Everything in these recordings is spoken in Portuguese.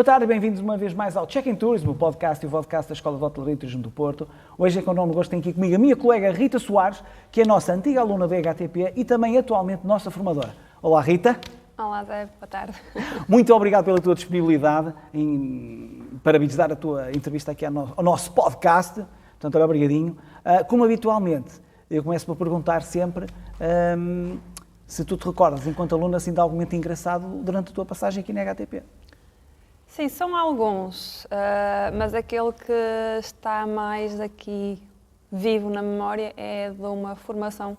Boa tarde e bem-vindos uma vez mais ao Check-in Tourism, o podcast e o vodcast da Escola de Hotelaria e Turismo do Porto. Hoje é com o enorme gosto tenho aqui comigo a minha colega Rita Soares, que é a nossa antiga aluna da HTP e também atualmente nossa formadora. Olá Rita. Olá Zé, boa tarde. Muito obrigado pela tua disponibilidade para vires dar a tua entrevista aqui ao nosso podcast. Portanto, olha, obrigadinho. Como habitualmente, eu começo por perguntar sempre se tu te recordas, enquanto aluna, assim, de algum momento engraçado durante a tua passagem aqui na HTP. Sim, são alguns, mas aquele que está mais aqui vivo na memória é de uma formação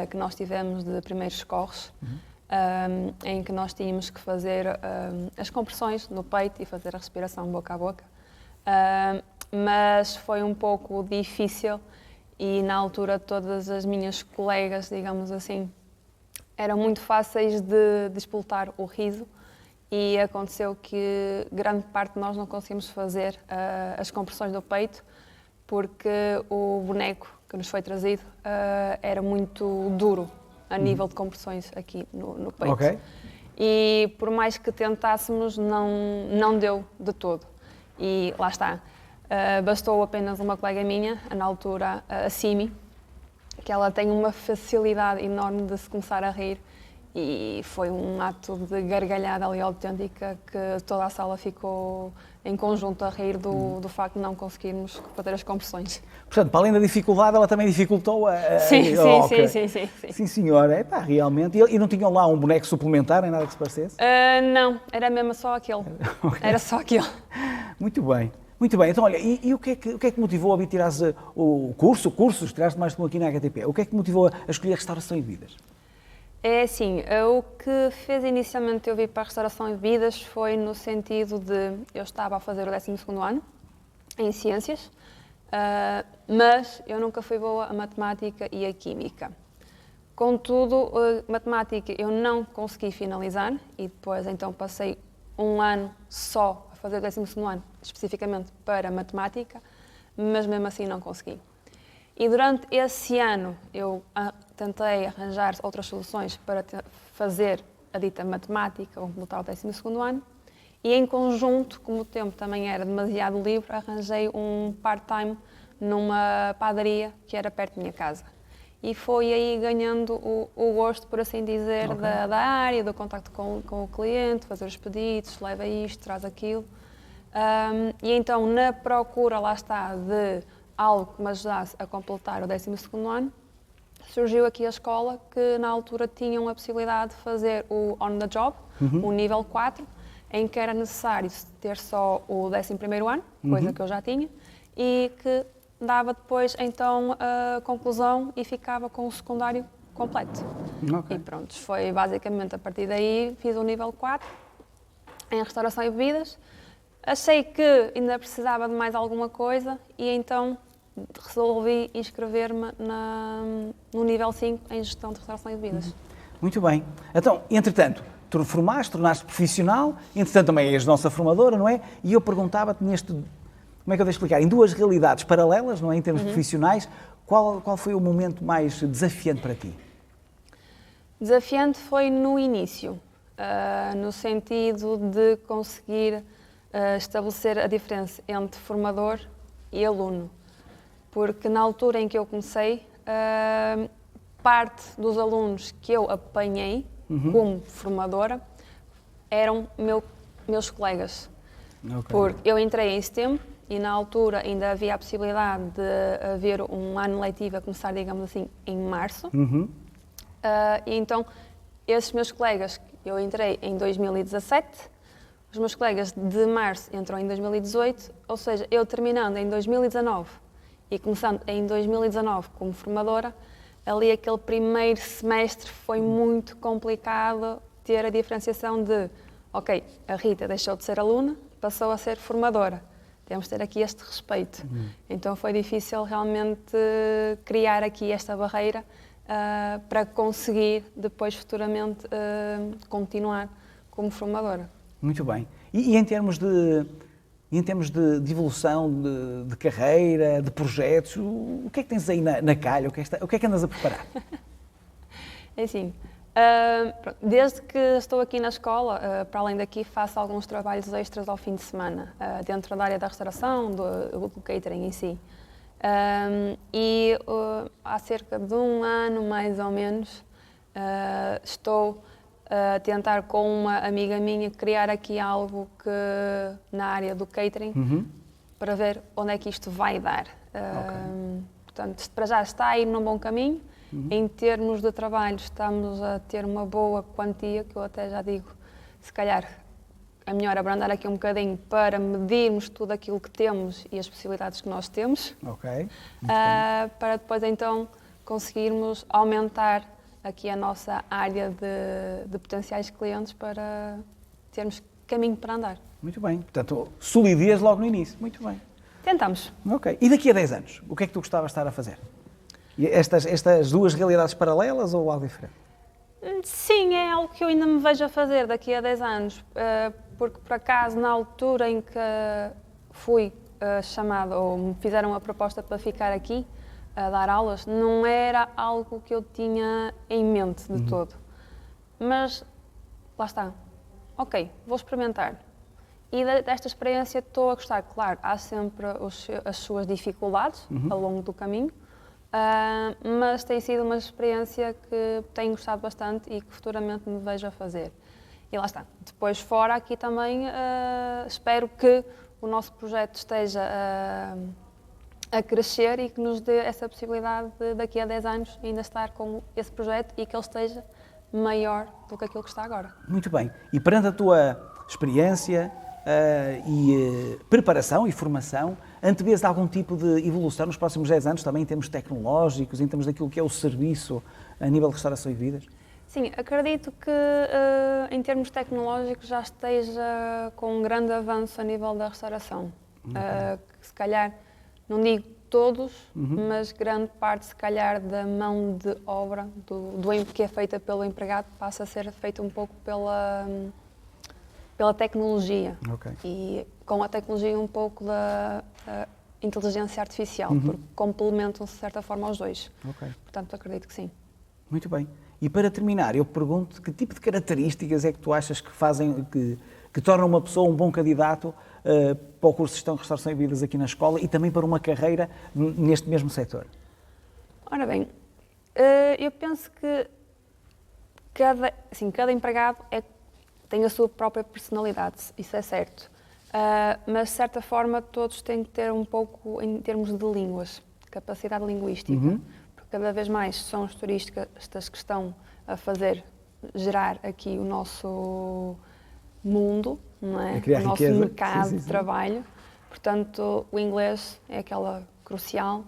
que nós tivemos de primeiros socorros, em que nós tínhamos que fazer as compressões no peito e fazer a respiração boca a boca, mas foi um pouco difícil e na altura todas as minhas colegas, digamos assim, eram muito fáceis de despoltar o riso. E aconteceu que grande parte de nós não conseguimos fazer as compressões do peito porque o boneco que nos foi trazido era muito duro a nível de compressões aqui no peito. Okay. E por mais que tentássemos, não deu de todo. E lá está, bastou apenas uma colega minha, na altura a Simi, que ela tem uma facilidade enorme de se começar a rir. E foi um ato de gargalhada ali autêntica que toda a sala ficou em conjunto a rir do facto de não conseguirmos fazer as compressões. Portanto, para além da dificuldade, ela também dificultou a... Sim. Sim, senhora. É pá, realmente. E não tinham lá um boneco suplementar, nem nada que se parecesse? Não, era mesmo só aquele. Okay. Era só aquele. Muito bem. Muito bem, então olha, e o que é que motivou a vir tirares o curso, tiraste mais de um aqui na HTP, o que é que motivou a escolher restauração e bebidas? É assim, o que fez inicialmente eu vir para a restauração e bebidas foi no sentido de eu estava a fazer o 12º ano em ciências, mas eu nunca fui boa a matemática e a química. Contudo, matemática eu não consegui finalizar e depois então passei um ano só a fazer o 12º ano, especificamente para matemática, mas mesmo assim não consegui. E durante esse ano eu tentei arranjar outras soluções para fazer a dita matemática ou completar o 12º ano e em conjunto, como o tempo também era demasiado livre, arranjei um part-time numa padaria que era perto da minha casa. E foi aí ganhando o gosto, por assim dizer, okay, da área, do contacto com o cliente, fazer os pedidos, leva isto, traz aquilo. E então, na procura, lá está, de algo que me ajudasse a completar o 12º ano, surgiu aqui a escola que na altura tinham a possibilidade de fazer o on the job, o nível 4, em que era necessário ter só o 11º ano, coisa que eu já tinha, e que dava depois então a conclusão e ficava com o secundário completo. Okay. E pronto, foi basicamente a partir daí, fiz o nível 4 em restauração e bebidas. Achei que ainda precisava de mais alguma coisa e então resolvi inscrever-me no nível 5 em gestão de restauração e bebidas. Muito bem. Então, entretanto, tu formaste, tornaste profissional, entretanto também és nossa formadora, não é? E eu perguntava-te neste, como é que eu devo explicar, em duas realidades paralelas, não é? Em termos profissionais, qual foi o momento mais desafiante para ti? Desafiante foi no início, no sentido de conseguir estabelecer a diferença entre formador e aluno. Porque na altura em que eu comecei, parte dos alunos que eu apanhei como formadora eram meus colegas. Okay. Porque eu entrei em setembro e na altura ainda havia a possibilidade de haver um ano letivo a começar, digamos assim, em março. E então, esses meus colegas, eu entrei em 2017, os meus colegas de março entram em 2018, ou seja, eu terminando em 2019 e começando em 2019 como formadora, ali aquele primeiro semestre foi muito complicado ter a diferenciação de, ok, a Rita deixou de ser aluna, passou a ser formadora. Temos de ter aqui este respeito. Então foi difícil realmente criar aqui esta barreira para conseguir depois futuramente continuar como formadora. Muito bem. E em termos de evolução de carreira, de projetos, o que é que tens aí na calha? O que é que andas a preparar? É assim, Desde que estou aqui na escola, para além daqui, faço alguns trabalhos extras ao fim de semana, dentro da área da restauração, do catering em si. Há cerca de um ano, mais ou menos, estou a tentar com uma amiga minha criar aqui algo que, na área do catering, para ver onde é que isto vai dar. Portanto, para já está a ir num bom caminho. Em termos de trabalho, estamos a ter uma boa quantia, que eu até já digo, se calhar é melhor abrandar aqui um bocadinho para medirmos tudo aquilo que temos e as possibilidades que nós temos, para depois então conseguirmos aumentar aqui a nossa área de potenciais clientes para termos caminho para andar. Muito bem. Portanto, solidez logo no início. Muito bem. Tentamos. Ok. E daqui a 10 anos, o que é que tu gostavas de estar a fazer? Estas duas realidades paralelas ou algo diferente? Sim, é algo que eu ainda me vejo a fazer daqui a 10 anos, porque por acaso na altura em que fui chamada ou me fizeram a proposta para ficar aqui a dar aulas, não era algo que eu tinha em mente de todo. Mas lá está, ok, vou experimentar. E desta experiência estou a gostar. Claro, há sempre as suas dificuldades ao longo do caminho, mas tem sido uma experiência que tenho gostado bastante e que futuramente me vejo a fazer. E lá está. Depois, fora aqui também, espero que o nosso projeto esteja a crescer e que nos dê essa possibilidade de, daqui a 10 anos, ainda estar com esse projeto e que ele esteja maior do que aquilo que está agora. Muito bem. E perante a tua experiência preparação e formação, antevês algum tipo de evolução nos próximos 10 anos, também em termos tecnológicos, em termos daquilo que é o serviço a nível de restauração e bebidas? Sim, acredito que em termos tecnológicos já esteja com um grande avanço a nível da restauração. Que se calhar, não digo todos, mas grande parte, se calhar, da mão de obra que é feita pelo empregado passa a ser feita um pouco pela tecnologia. E com a tecnologia um pouco da inteligência artificial, porque complementam-se de certa forma os dois. Portanto, acredito que sim. Muito bem. E para terminar, eu pergunto que tipo de características é que tu achas que fazem, que tornam uma pessoa um bom candidato para o curso de Gestão de Restauração e Bebidas aqui na escola e também para uma carreira neste mesmo setor? Ora bem, eu penso que cada empregado tem a sua própria personalidade, isso é certo. Mas, de certa forma, todos têm que ter um pouco, em termos de línguas, capacidade linguística. Porque cada vez mais são os turistas que estão a gerar aqui o nosso mundo, não é? O nosso mercado de trabalho. Portanto, o inglês é aquela crucial,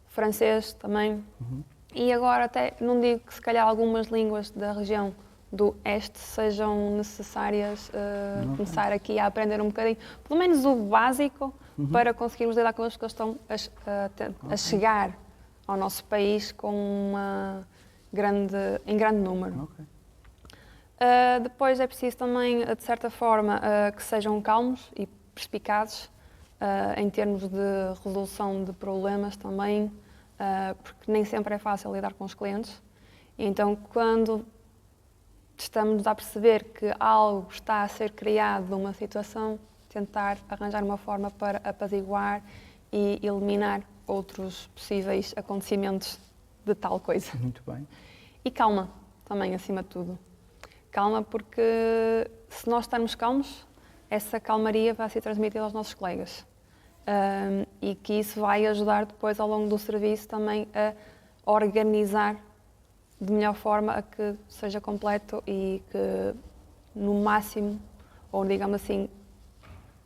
o francês também. E agora até, não digo que se calhar algumas línguas da região do Este sejam necessárias começar aqui a aprender um bocadinho, pelo menos o básico, para conseguirmos lidar com as que estão a chegar ao nosso país em grande número. Depois é preciso também, de certa forma, que sejam calmos e perspicazes em termos de resolução de problemas também, porque nem sempre é fácil lidar com os clientes. E então, quando estamos a perceber que algo está a ser criado numa situação, tentar arranjar uma forma para apaziguar e eliminar outros possíveis acontecimentos de tal coisa. Muito bem. E calma, também, acima de tudo. Calma, porque se nós estarmos calmos, essa calmaria vai ser transmitida aos nossos colegas. E que isso vai ajudar depois, ao longo do serviço, também a organizar de melhor forma a que seja completo e que, no máximo, ou digamos assim,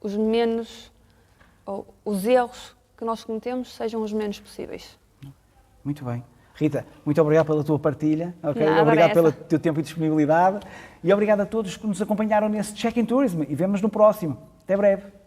os erros que nós cometemos sejam os menos possíveis. Muito bem. Rita, muito obrigado pela tua partilha, obrigado pelo teu tempo e disponibilidade e obrigado a todos que nos acompanharam nesse Check-in Tourism e vemo-nos no próximo. Até breve.